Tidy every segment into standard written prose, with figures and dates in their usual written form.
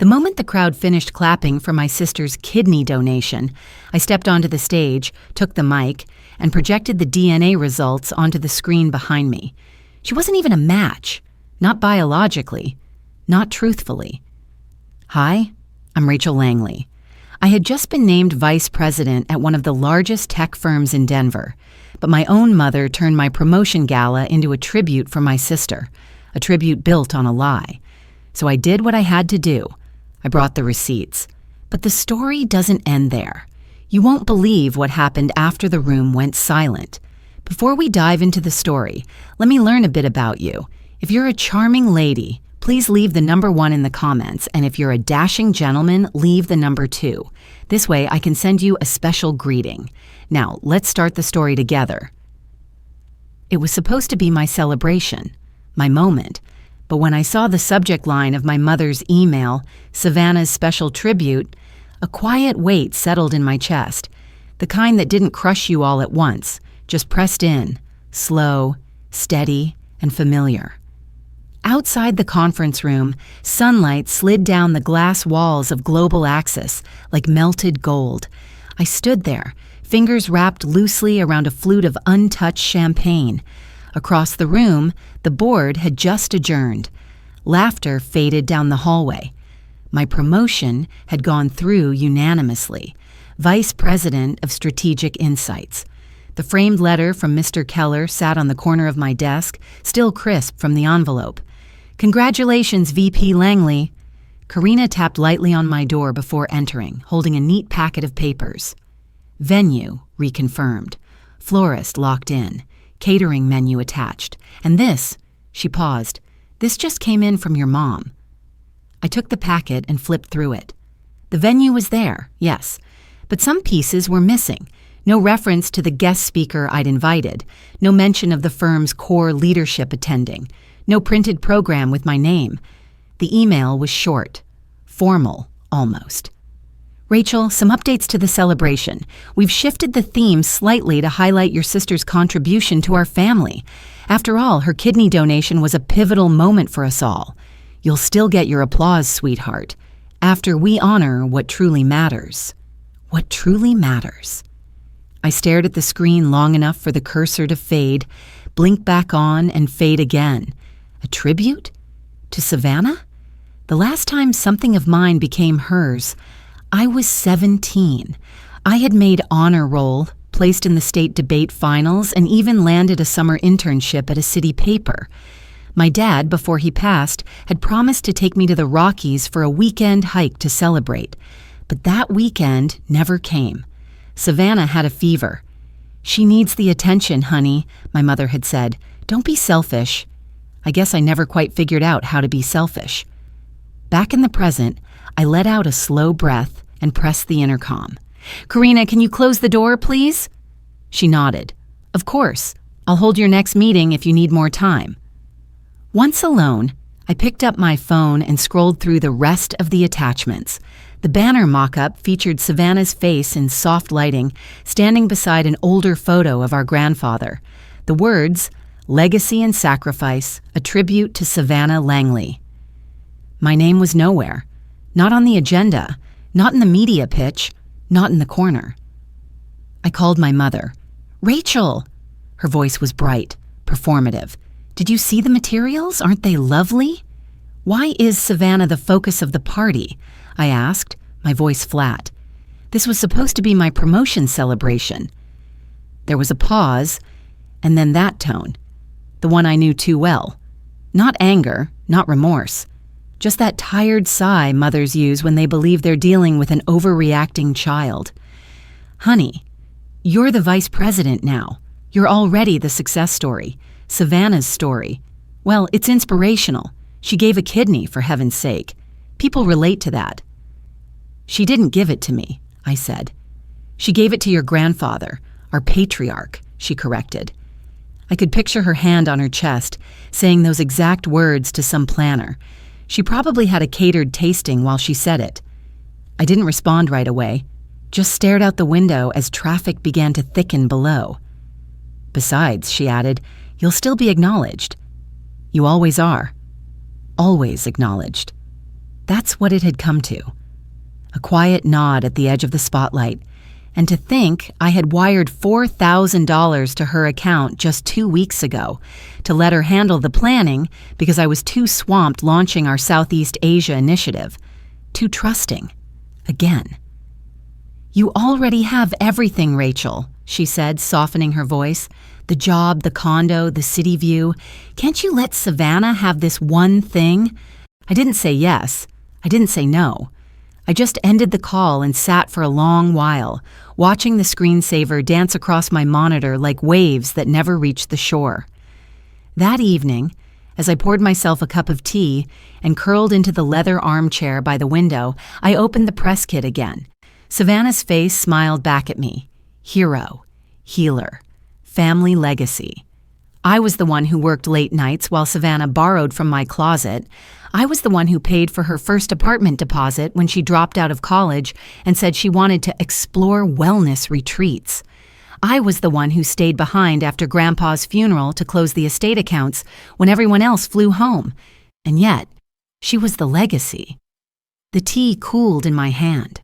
The moment the crowd finished clapping for my sister's kidney donation, I stepped onto the stage, took the mic, and projected the DNA results onto the screen behind me. She wasn't even a match. Not biologically. Not truthfully. Hi, I'm Rachel Langley. I had just been named vice president at one of the largest tech firms in Denver, but my own mother turned my promotion gala into a tribute for my sister, a tribute built on a lie. So I did what I had to do. I brought the receipts. But the story doesn't end there. You won't believe what happened after the room went silent. Before we dive into the story, let me learn a bit about you. If you're a charming lady, please leave the number 1 in the comments, and if you're a dashing gentleman, leave the number 2. This way I can send you a special greeting. Now, let's start the story together. It was supposed to be my celebration, my moment, but when I saw the subject line of my mother's email, Savannah's special tribute, a quiet weight settled in my chest, the kind that didn't crush you all at once, just pressed in, slow, steady, and familiar. Outside the conference room, sunlight slid down the glass walls of Global Access like melted gold. I stood there, fingers wrapped loosely around a flute of untouched champagne. Across the room, the board had just adjourned. Laughter faded down the hallway. My promotion had gone through unanimously. Vice President of Strategic Insights. The framed letter from Mr. Keller sat on the corner of my desk, still crisp from the envelope. Congratulations, VP Langley. Karina tapped lightly on my door before entering, holding a neat packet of papers. Venue reconfirmed. Florist locked in. Catering menu attached. And this, she paused, this just came in from your mom. I took the packet and flipped through it. The venue was there, yes, but some pieces were missing. No reference to the guest speaker I'd invited, no mention of the firm's core leadership attending, no printed program with my name. The email was short, formal, almost. Rachel, some updates to the celebration. We've shifted the theme slightly to highlight your sister's contribution to our family. After all, her kidney donation was a pivotal moment for us all. You'll still get your applause, sweetheart, after we honor what truly matters. What truly matters. I stared at the screen long enough for the cursor to fade, blink back on, and fade again. A tribute? To Savannah? The last time something of mine became hers, I was 17. I had made honor roll, placed in the state debate finals, and even landed a summer internship at a city paper. My dad, before he passed, had promised to take me to the Rockies for a weekend hike to celebrate. But that weekend never came. Savannah had a fever. She needs the attention, honey, my mother had said. Don't be selfish. I guess I never quite figured out how to be selfish. Back in the present, I let out a slow breath and pressed the intercom. Karina, can you close the door, please? She nodded. Of course. I'll hold your next meeting if you need more time. Once alone, I picked up my phone and scrolled through the rest of the attachments. The banner mock-up featured Savannah's face in soft lighting, standing beside an older photo of our grandfather. The words, Legacy and Sacrifice, a tribute to Savannah Langley. My name was nowhere. Not on the agenda, not in the media pitch, not in the corner. I called my mother. Rachel! Her voice was bright, performative. Did you see the materials? Aren't they lovely? Why is Savannah the focus of the party? I asked, my voice flat. This was supposed to be my promotion celebration. There was a pause, and then that tone, the one I knew too well. Not anger, not remorse. Just that tired sigh mothers use when they believe they're dealing with an overreacting child. Honey, you're the vice president now. You're already the success story. Savannah's story. Well, it's inspirational. She gave a kidney, for heaven's sake. People relate to that. She didn't give it to me, I said. She gave it to your grandfather, our patriarch, she corrected. I could picture her hand on her chest, saying those exact words to some planner. She probably had a catered tasting while she said it. I didn't respond right away, just stared out the window as traffic began to thicken below. Besides, she added, you'll still be acknowledged. You always are. Always acknowledged. That's what it had come to. A quiet nod at the edge of the spotlight, and to think I had wired $4,000 to her account just 2 weeks ago to let her handle the planning because I was too swamped launching our Southeast Asia initiative. Too trusting. Again. "You already have everything, Rachel," she said, softening her voice. "The job, the condo, the city view. Can't you let Savannah have this one thing?" I didn't say yes. I didn't say no. I just ended the call and sat for a long while, watching the screensaver dance across my monitor like waves that never reached the shore. That evening, as I poured myself a cup of tea and curled into the leather armchair by the window, I opened the press kit again. Savannah's face smiled back at me. Hero, healer, family legacy. I was the one who worked late nights while Savannah borrowed from my closet. I was the one who paid for her first apartment deposit when she dropped out of college and said she wanted to explore wellness retreats. I was the one who stayed behind after Grandpa's funeral to close the estate accounts when everyone else flew home. And yet, she was the legacy. The tea cooled in my hand.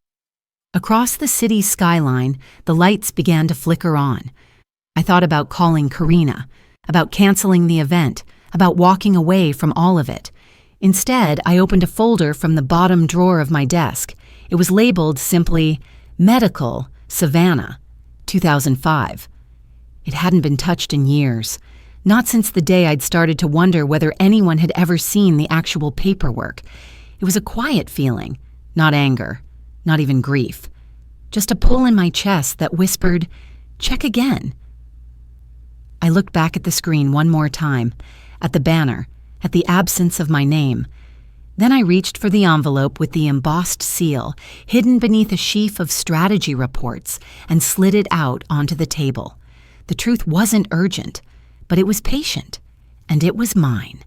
Across the city skyline, the lights began to flicker on. I thought about calling Karina, about canceling the event, about walking away from all of it. Instead, I opened a folder from the bottom drawer of my desk. It was labeled simply, Medical, Savannah, 2005. It hadn't been touched in years, not since the day I'd started to wonder whether anyone had ever seen the actual paperwork. It was a quiet feeling, not anger, not even grief. Just a pull in my chest that whispered, check again. I looked back at the screen one more time, at the banner, at the absence of my name. Then I reached for the envelope with the embossed seal, hidden beneath a sheaf of strategy reports, and slid it out onto the table. The truth wasn't urgent, but it was patient, and it was mine.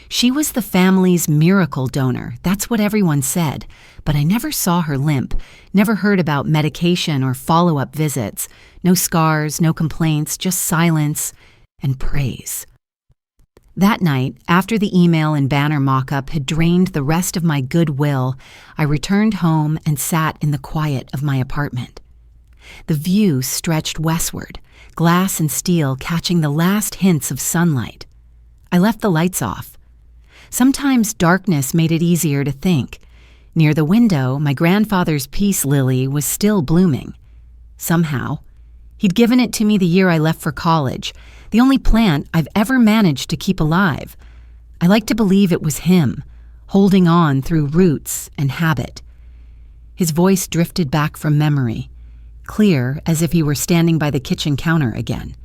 She was the family's miracle donor, that's what everyone said, but I never saw her limp, never heard about medication or follow-up visits. No scars, no complaints, just silence and praise. That night, after the email and banner mock-up had drained the rest of my goodwill, I returned home and sat in the quiet of my apartment. The view stretched westward, glass and steel catching the last hints of sunlight. I left the lights off. Sometimes darkness made it easier to think. Near the window, my grandfather's peace lily was still blooming. Somehow. He'd given it to me the year I left for college, the only plant I've ever managed to keep alive. I like to believe it was him, holding on through roots and habit. His voice drifted back from memory, clear as if he were standing by the kitchen counter again.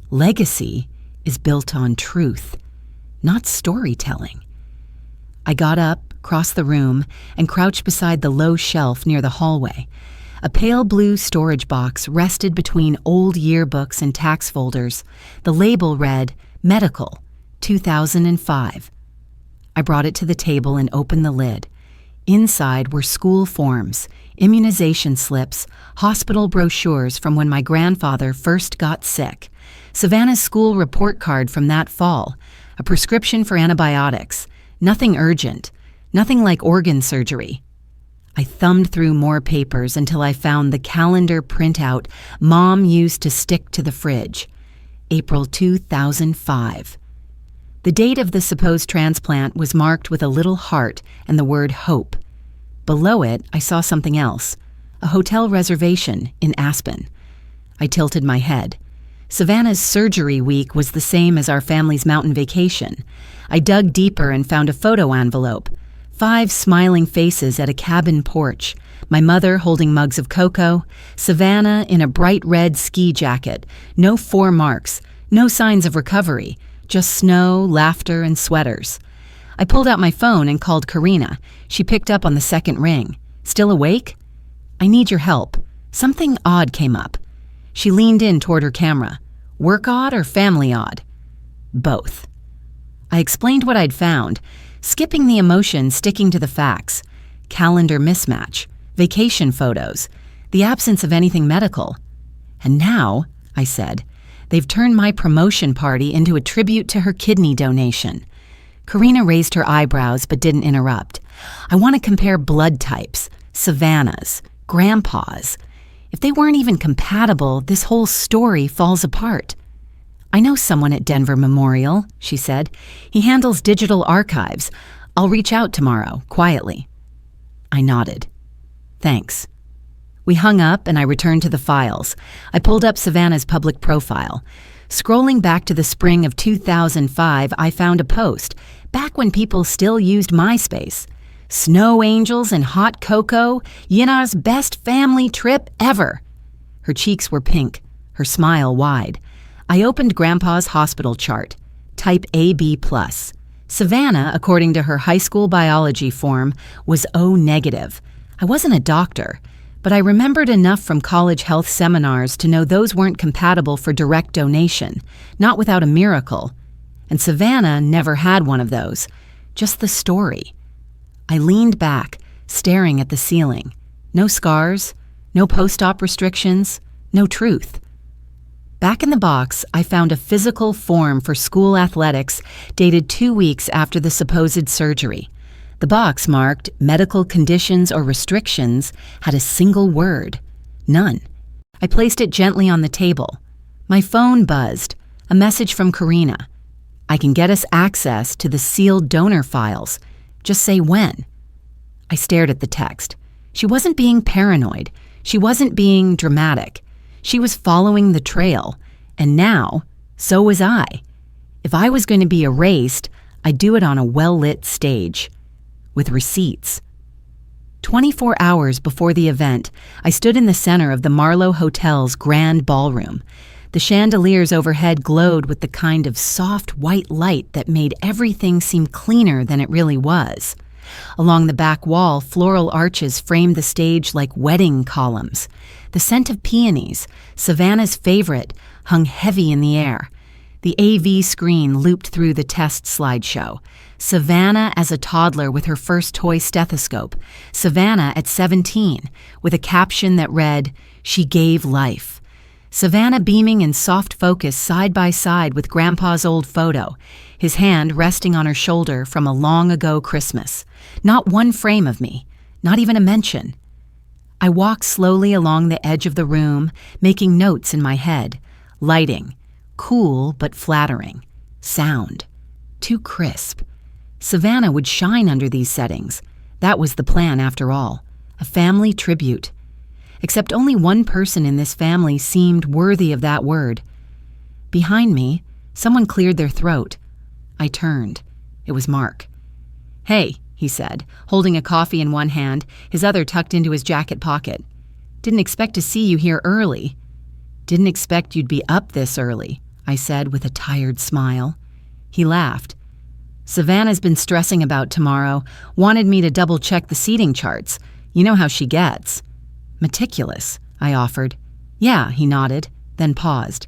Legacy is built on truth, not storytelling. I got up, crossed the room, and crouched beside the low shelf near the hallway. A pale blue storage box rested between old yearbooks and tax folders. The label read, Medical, 2005. I brought it to the table and opened the lid. Inside were school forms, immunization slips, hospital brochures from when my grandfather first got sick, Savannah's school report card from that fall, a prescription for antibiotics, nothing urgent, nothing like organ surgery. I thumbed through more papers until I found the calendar printout Mom used to stick to the fridge. April 2005. The date of the supposed transplant was marked with a little heart and the word hope. Below it, I saw something else, a hotel reservation in Aspen. I tilted my head. Savannah's surgery week was the same as our family's mountain vacation. I dug deeper and found a photo envelope. 5 smiling faces at a cabin porch, my mother holding mugs of cocoa, Savannah in a bright red ski jacket, no 4 marks, no signs of recovery, just snow, laughter, and sweaters. I pulled out my phone and called Karina. She picked up on the second ring. Still awake? I need your help. Something odd came up. She leaned in toward her camera. Work odd or family odd? Both. I explained what I'd found, skipping the emotion, sticking to the facts. Calendar mismatch, vacation photos, the absence of anything medical. And now, I said, they've turned my promotion party into a tribute to her kidney donation. Karina raised her eyebrows but didn't interrupt. I want to compare blood types, Savannah's, Grandpa's. If they weren't even compatible, this whole story falls apart. I know someone at Denver Memorial, she said. He handles digital archives. I'll reach out tomorrow, quietly. I nodded. Thanks. We hung up and I returned to the files. I pulled up Savannah's public profile. Scrolling back to the spring of 2005, I found a post, back when people still used MySpace. Snow angels and hot cocoa, Yinar's best family trip ever. Her cheeks were pink, her smile wide. I opened Grandpa's hospital chart, type AB+. Savannah, according to her high school biology form, was O negative. I wasn't a doctor, but I remembered enough from college health seminars to know those weren't compatible for direct donation, not without a miracle. And Savannah never had one of those, just the story. I leaned back, staring at the ceiling. No scars, no post-op restrictions, no truth. Back in the box, I found a physical form for school athletics dated 2 weeks after the supposed surgery. The box marked medical conditions or restrictions had a single word, none. I placed it gently on the table. My phone buzzed, a message from Karina. I can get us access to the sealed donor files. Just say when. I stared at the text. She wasn't being paranoid. She wasn't being dramatic. She was following the trail, and now, so was I. If I was going to be erased, I'd do it on a well-lit stage, with receipts. 24 hours before the event, I stood in the center of the Marlowe Hotel's grand ballroom. The chandeliers overhead glowed with the kind of soft white light that made everything seem cleaner than it really was. Along the back wall, floral arches framed the stage like wedding columns. The scent of peonies, Savannah's favorite, hung heavy in the air. The AV screen looped through the test slideshow. Savannah as a toddler with her first toy stethoscope. Savannah at 17 with a caption that read, "She gave life." Savannah beaming in soft focus side by side with Grandpa's old photo, his hand resting on her shoulder from a long-ago Christmas. Not one frame of me, not even a mention. I walked slowly along the edge of the room, making notes in my head. Lighting, cool but flattering. Sound, too crisp. Savannah would shine under these settings. That was the plan after all, a family tribute. Except only one person in this family seemed worthy of that word. Behind me, someone cleared their throat. I turned. It was Mark. "Hey," he said, holding a coffee in one hand, his other tucked into his jacket pocket. "Didn't expect to see you here early." "Didn't expect you'd be up this early," I said with a tired smile. He laughed. "Savannah's been stressing about tomorrow, wanted me to double-check the seating charts. You know how she gets." "Meticulous," I offered. "Yeah," he nodded, then paused.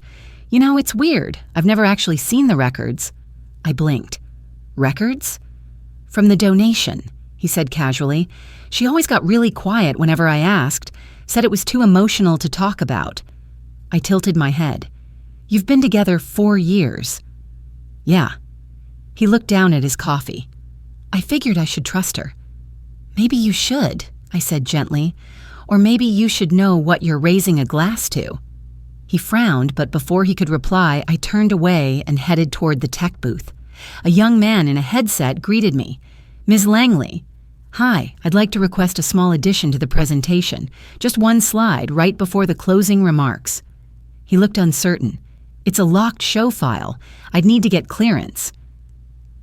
"You know, it's weird. I've never actually seen the records." I blinked. "Records?" "From the donation," he said casually. "She always got really quiet whenever I asked, said it was too emotional to talk about." I tilted my head. "You've been together 4 years." "Yeah." He looked down at his coffee. "I figured I should trust her." "Maybe you should," I said gently. "Or maybe you should know what you're raising a glass to." He frowned, but before he could reply, I turned away and headed toward the tech booth. A young man in a headset greeted me. "Ms. Langley." "Hi, I'd like to request a small addition to the presentation. Just one slide right before the closing remarks." He looked uncertain. "It's a locked show file. I'd need to get clearance."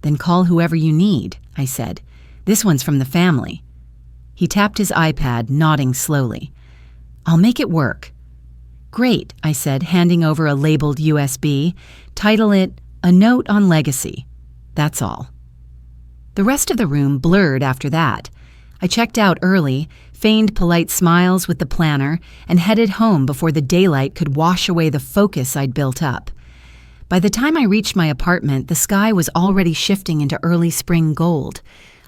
"Then call whoever you need," I said. "This one's from the family." He tapped his iPad, nodding slowly. "I'll make it work." "Great," I said, handing over a labeled USB. "Title it, A Note on Legacy." That's all. The rest of the room blurred after that. I checked out early, feigned polite smiles with the planner, and headed home before the daylight could wash away the focus I'd built up. By the time I reached my apartment, the sky was already shifting into early spring gold.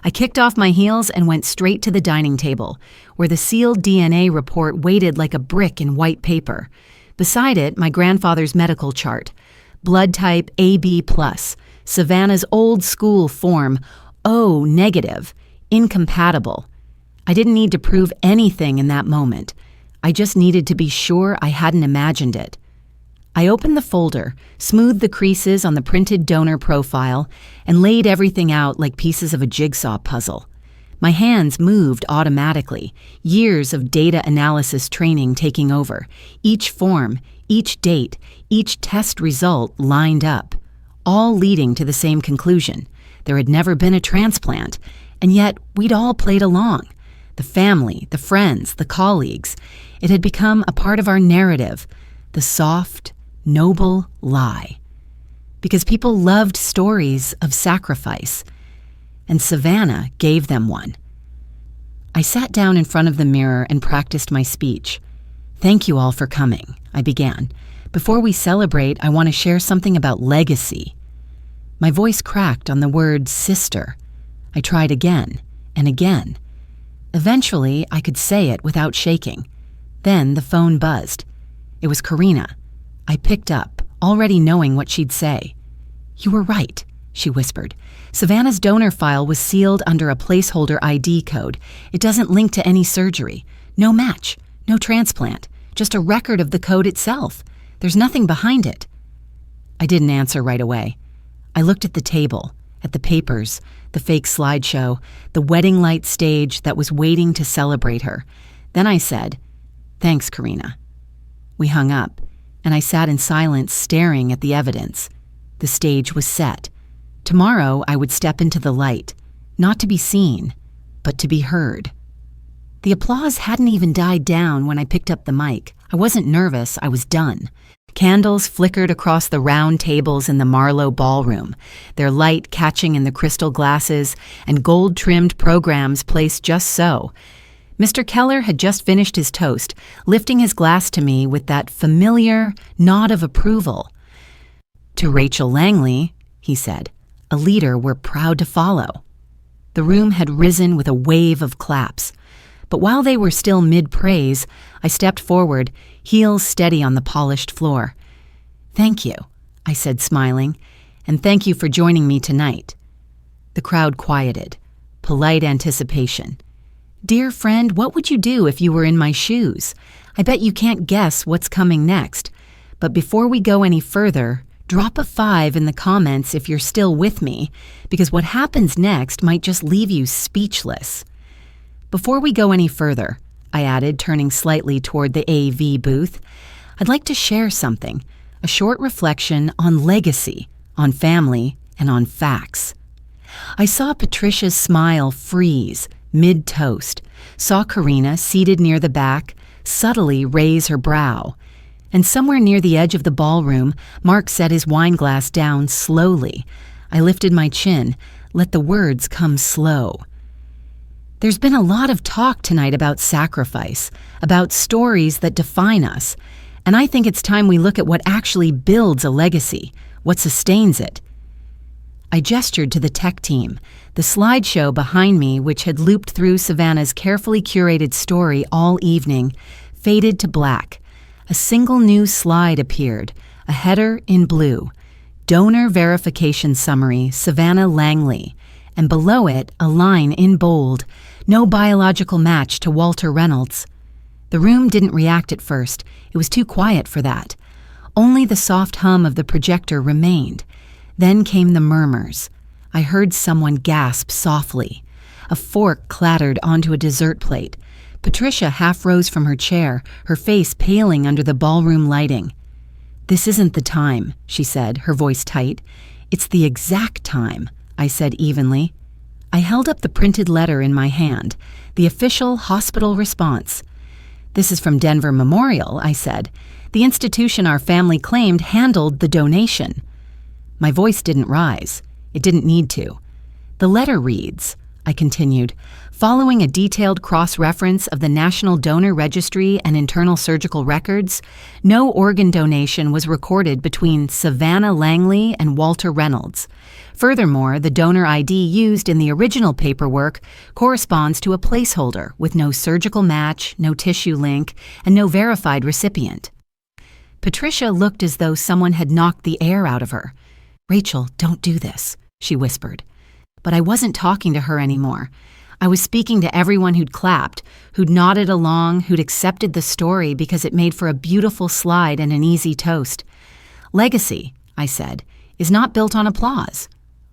I kicked off my heels and went straight to the dining table, where the sealed DNA report waited like a brick in white paper. Beside it, my grandfather's medical chart. Blood type AB+, Savannah's old school form O negative, Incompatible. I didn't need to prove anything in that moment. I just needed to be sure I hadn't imagined it. I opened the folder, smoothed the creases on the printed donor profile, and laid everything out like pieces of a jigsaw puzzle. My hands moved automatically, years of data analysis training taking over, each form, each date, each test result lined up, all leading to the same conclusion. There had never been a transplant, and yet we'd all played along. The family, the friends, the colleagues. It had become a part of our narrative, the soft, noble lie. Because people loved stories of sacrifice, and Savannah gave them one. I sat down in front of the mirror and practiced my speech. "Thank you all for coming," I began. "Before we celebrate, I want to share something about legacy." My voice cracked on the word sister. I tried again and again. Eventually, I could say it without shaking. Then the phone buzzed. It was Karina. I picked up, already knowing what she'd say. "You were right," she whispered. "Savannah's donor file was sealed under a placeholder ID code. It doesn't link to any surgery. No match, no transplant, just a record of the code itself. There's nothing behind it." I didn't answer right away. I looked at the table, at the papers, the fake slideshow, the wedding light stage that was waiting to celebrate her. Then I said, "Thanks, Karina." We hung up, and I sat in silence staring at the evidence. The stage was set. Tomorrow I would step into the light, not to be seen, but to be heard. The applause hadn't even died down when I picked up the mic. I wasn't nervous, I was done. Candles flickered across the round tables in the Marlowe ballroom, their light catching in the crystal glasses, and gold-trimmed programs placed just so. Mr. Keller had just finished his toast, lifting his glass to me with that familiar nod of approval. "To Rachel Langley," he said, "a leader we're proud to follow." The room had risen with a wave of claps. But while they were still mid-praise, I stepped forward, heels steady on the polished floor. "Thank you," I said, smiling, "and thank you for joining me tonight." The crowd quieted. Polite anticipation. "Dear friend, what would you do if you were in my shoes? I bet you can't guess what's coming next. But before we go any further, drop a 5 in the comments if you're still with me, because what happens next might just leave you speechless." "Before we go any further," I added, turning slightly toward the AV booth, "I'd like to share something, a short reflection on legacy, on family, and on facts." I saw Patricia's smile freeze mid-toast, saw Karina, seated near the back, subtly raise her brow, and somewhere near the edge of the ballroom, Mark set his wine glass down slowly. I lifted my chin, let the words come slow. There's been a lot of talk tonight about sacrifice, about stories that define us, and I think it's time we look at what actually builds a legacy, what sustains it. I gestured to the tech team. The slideshow behind me, which had looped through Savannah's carefully curated story all evening, faded to black. A single new slide appeared, a header in blue. Donor verification summary, Savannah Langley. And below it, a line in bold, "No biological match to Walter Reynolds." The room didn't react at first. It was too quiet for that. Only the soft hum of the projector remained. Then came the murmurs. I heard someone gasp softly. A fork clattered onto a dessert plate. Patricia half rose from her chair, her face paling under the ballroom lighting. "This isn't the time," she said, her voice tight. "It's the exact time," I said evenly. I held up the printed letter in my hand, the official hospital response. "This is from Denver Memorial," I said. "The institution our family claimed handled the donation." My voice didn't rise. It didn't need to. "The letter reads," I continued, "following a detailed cross-reference of the National Donor Registry and internal surgical records, no organ donation was recorded between Savannah Langley and Walter Reynolds. Furthermore, the donor ID used in the original paperwork corresponds to a placeholder with no surgical match, no tissue link, and no verified recipient." Patricia looked as though someone had knocked the air out of her. "Rachel, don't do this," she whispered. But I wasn't talking to her anymore. I was speaking to everyone who'd clapped, who'd nodded along, who'd accepted the story because it made for a beautiful slide and an easy toast. Legacy, I said, is not built on applause,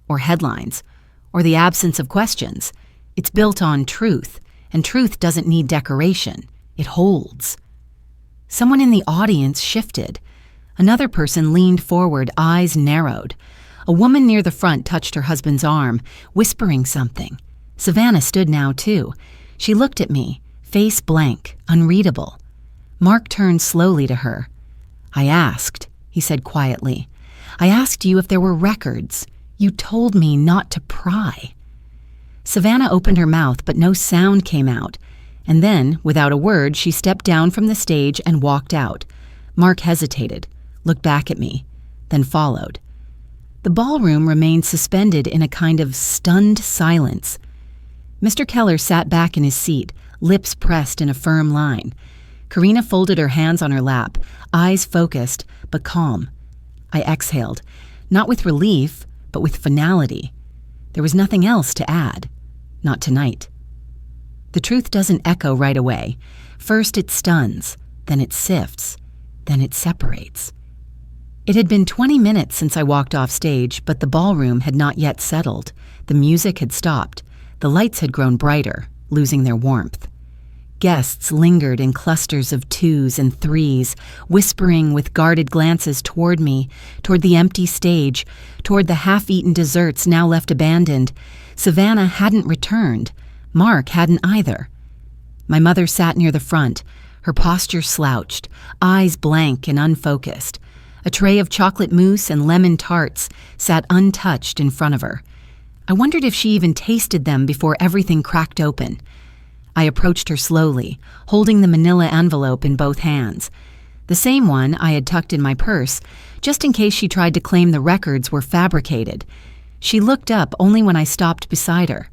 or headlines, or the absence of questions. It's built on truth, and truth doesn't need decoration. It holds. Someone in the audience shifted. Another person leaned forward, eyes narrowed. A woman near the front touched her husband's arm, whispering something. Savannah stood now, too. She looked at me, face blank, unreadable. Mark turned slowly to her. "I asked," he said quietly. "I asked you if there were records. You told me not to pry." Savannah opened her mouth, but no sound came out. And then, without a word, she stepped down from the stage and walked out. Mark hesitated, looked back at me, then followed. The ballroom remained suspended in a kind of stunned silence. Mr. Keller sat back in his seat, lips pressed in a firm line. Karina folded her hands on her lap, eyes focused, but calm. I exhaled, not with relief, but with finality. There was nothing else to add. Not tonight. The truth doesn't echo right away. First it stuns, then it sifts, then it separates. It had been 20 minutes since I walked off stage, but the ballroom had not yet settled. The music had stopped. The lights had grown brighter, losing their warmth. Guests lingered in clusters of twos and threes, whispering with guarded glances toward me, toward the empty stage, toward the half-eaten desserts now left abandoned. Savannah hadn't returned. Mark hadn't either. My mother sat near the front, her posture slouched, eyes blank and unfocused. A tray of chocolate mousse and lemon tarts sat untouched in front of her. I wondered if she even tasted them before everything cracked open. I approached her slowly, holding the manila envelope in both hands, the same one I had tucked in my purse, just in case she tried to claim the records were fabricated. She looked up only when I stopped beside her.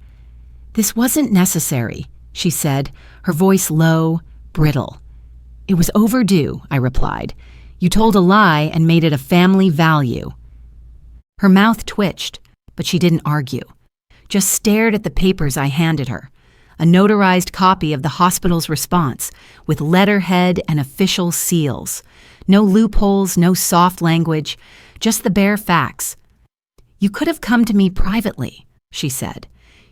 "This wasn't necessary," she said, her voice low, brittle. "It was overdue," I replied. "You told a lie and made it a family value." Her mouth twitched, but she didn't argue, just stared at the papers I handed her. A notarized copy of the hospital's response, with letterhead and official seals. No loopholes, no soft language, just the bare facts. "You could have come to me privately," she said.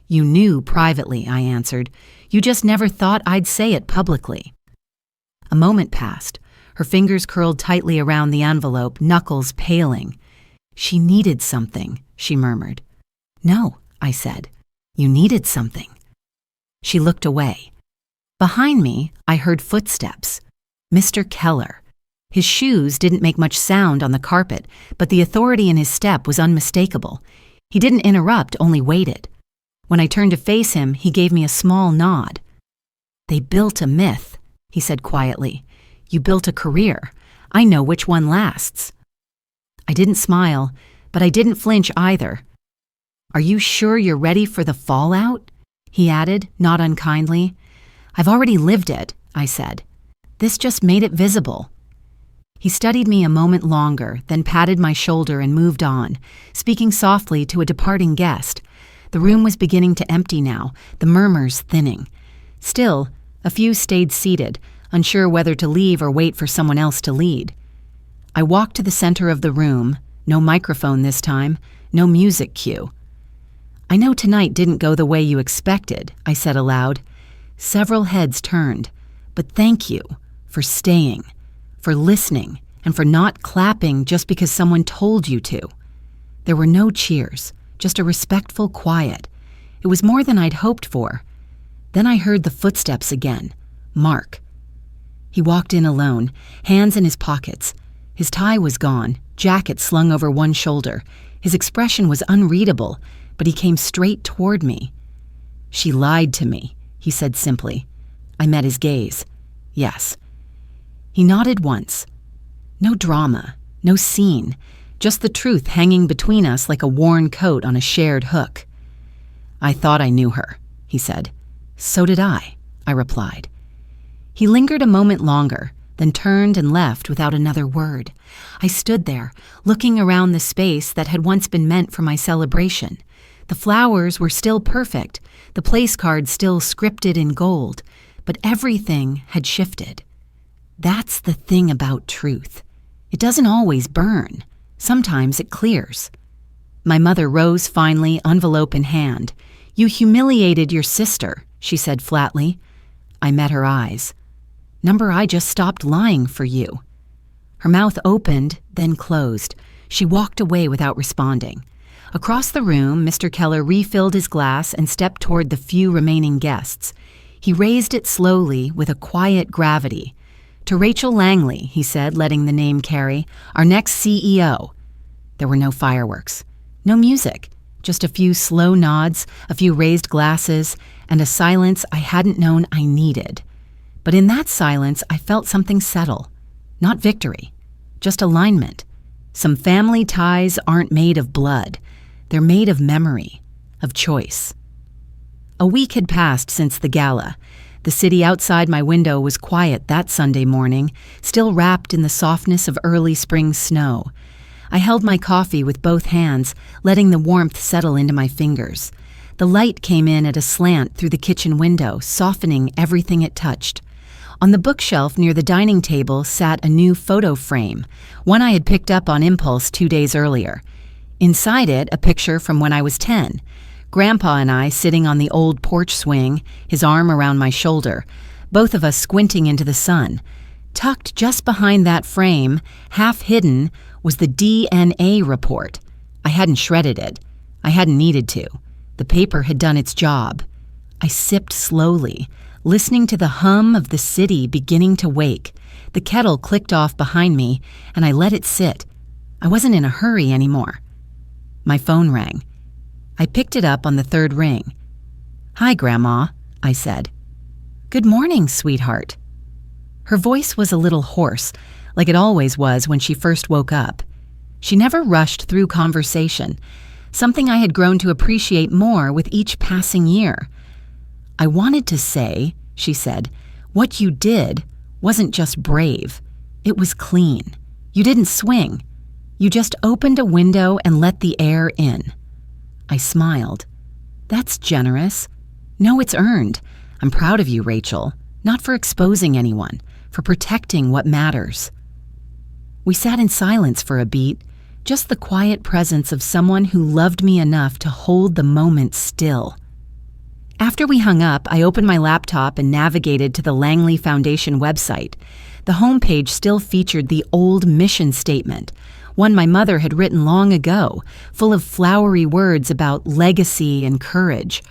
"You knew privately," I answered. "You just never thought I'd say it publicly." A moment passed. Her fingers curled tightly around the envelope, knuckles paling. "She needed something," she murmured. "No," I said. "You needed something." She looked away. Behind me, I heard footsteps. Mr. Keller. His shoes didn't make much sound on the carpet, but the authority in his step was unmistakable. He didn't interrupt, only waited. When I turned to face him, he gave me a small nod. "They built a myth," he said quietly. "You built a career. I know which one lasts." I didn't smile, but I didn't flinch either. "Are you sure you're ready for the fallout?" he added, not unkindly. "I've already lived it," I said. "This just made it visible." He studied me a moment longer, then patted my shoulder and moved on, speaking softly to a departing guest. The room was beginning to empty now, the murmurs thinning. Still, a few stayed seated, unsure whether to leave or wait for someone else to lead. I walked to the center of the room, no microphone this time, no music cue. "I know tonight didn't go the way you expected," I said aloud. Several heads turned, but thank you for staying, for listening, and for not clapping just because someone told you to. There were no cheers, just a respectful quiet. It was more than I'd hoped for. Then I heard the footsteps again. Mark. He walked in alone, hands in his pockets. His tie was gone, jacket slung over one shoulder. His expression was unreadable, but he came straight toward me. "She lied to me," he said simply. I met his gaze. "Yes." He nodded once. No drama, no scene, just the truth hanging between us like a worn coat on a shared hook. "I thought I knew her," he said. "So did I replied. He lingered a moment longer, then turned and left without another word. I stood there, looking around the space that had once been meant for my celebration. The flowers were still perfect, the place card still scripted in gold, but everything had shifted. That's the thing about truth. It doesn't always burn. Sometimes it clears. My mother rose finally, envelope in hand. "You humiliated your sister," she said flatly. I met her eyes. "Number, I just stopped lying for you." Her mouth opened, then closed. She walked away without responding. Across the room, Mr. Keller refilled his glass and stepped toward the few remaining guests. He raised it slowly with a quiet gravity. "To Rachel Langley," he said, letting the name carry, "our next CEO." There were no fireworks, no music, just a few slow nods, a few raised glasses, and a silence I hadn't known I needed. But in that silence, I felt something settle. Not victory, just alignment. Some family ties aren't made of blood. They're made of memory, of choice. A week had passed since the gala. The city outside my window was quiet that Sunday morning, still wrapped in the softness of early spring snow. I held my coffee with both hands, letting the warmth settle into my fingers. The light came in at a slant through the kitchen window, softening everything it touched. On the bookshelf near the dining table sat a new photo frame, one I had picked up on impulse 2 days earlier. Inside it, a picture from when I was 10. Grandpa and I sitting on the old porch swing, his arm around my shoulder, both of us squinting into the sun. Tucked just behind that frame, half hidden, was the DNA report. I hadn't shredded it. I hadn't needed to. The paper had done its job. I sipped slowly, listening to the hum of the city beginning to wake. The kettle clicked off behind me, and I let it sit. I wasn't in a hurry anymore. My phone rang. I picked it up on the third ring. "Hi, Grandma," I said. "Good morning, sweetheart." Her voice was a little hoarse, like it always was when she first woke up. She never rushed through conversation, something I had grown to appreciate more with each passing year. "I wanted to say," she said, "what you did wasn't just brave. It was clean. You didn't swing. You just opened a window and let the air in." I smiled. "That's generous. No, it's earned. I'm proud of you, Rachel, not for exposing anyone, for protecting what matters." We sat in silence for a beat, just the quiet presence of someone who loved me enough to hold the moment still. After we hung up, I opened my laptop and navigated to the Langley Foundation website. The homepage still featured the old mission statement, one my mother had written long ago, full of flowery words about legacy and courage.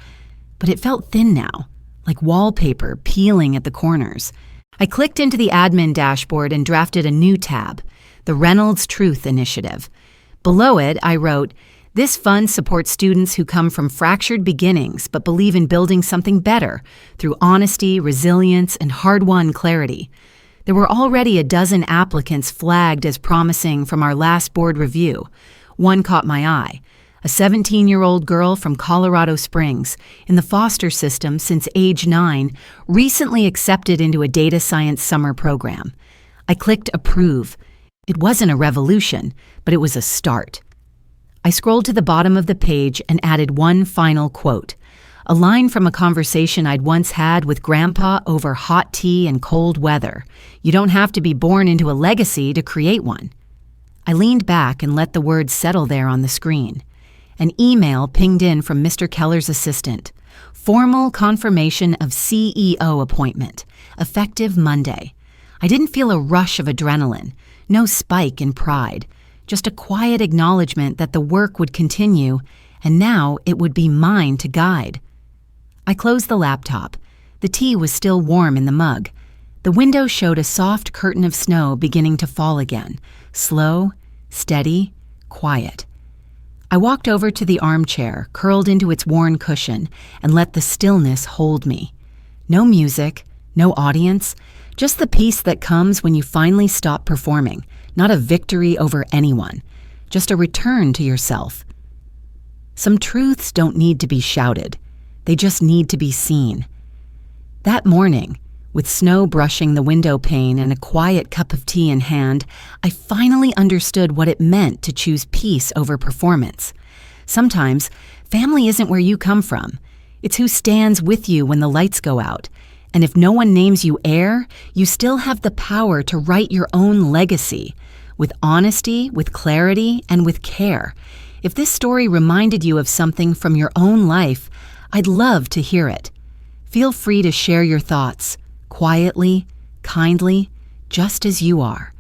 But it felt thin now, like wallpaper peeling at the corners. I clicked into the admin dashboard and drafted a new tab, the Reynolds Truth Initiative. Below it, I wrote, "This fund supports students who come from fractured beginnings but believe in building something better through honesty, resilience, and hard-won clarity." There were already a dozen applicants flagged as promising from our last board review. One caught my eye, a 17-year-old girl from Colorado Springs, in the foster system since age 9, recently accepted into a data science summer program. I clicked approve. It wasn't a revolution, but it was a start. I scrolled to the bottom of the page and added one final quote, a line from a conversation I'd once had with Grandpa over hot tea and cold weather. "You don't have to be born into a legacy to create one." I leaned back and let the words settle there on the screen. An email pinged in from Mr. Keller's assistant. "Formal confirmation of CEO appointment, effective Monday." I didn't feel a rush of adrenaline, no spike in pride, just a quiet acknowledgement that the work would continue, and now it would be mine to guide. I closed the laptop. The tea was still warm in the mug. The window showed a soft curtain of snow beginning to fall again, slow, steady, quiet. I walked over to the armchair, curled into its worn cushion, and let the stillness hold me. No music, no audience, just the peace that comes when you finally stop performing, not a victory over anyone, just a return to yourself. Some truths don't need to be shouted. They just need to be seen. That morning, with snow brushing the window pane and a quiet cup of tea in hand, I finally understood what it meant to choose peace over performance. Sometimes, family isn't where you come from. It's who stands with you when the lights go out. And if no one names you heir, you still have the power to write your own legacy, with honesty, with clarity, and with care. If this story reminded you of something from your own life, I'd love to hear it. Feel free to share your thoughts, quietly, kindly, just as you are.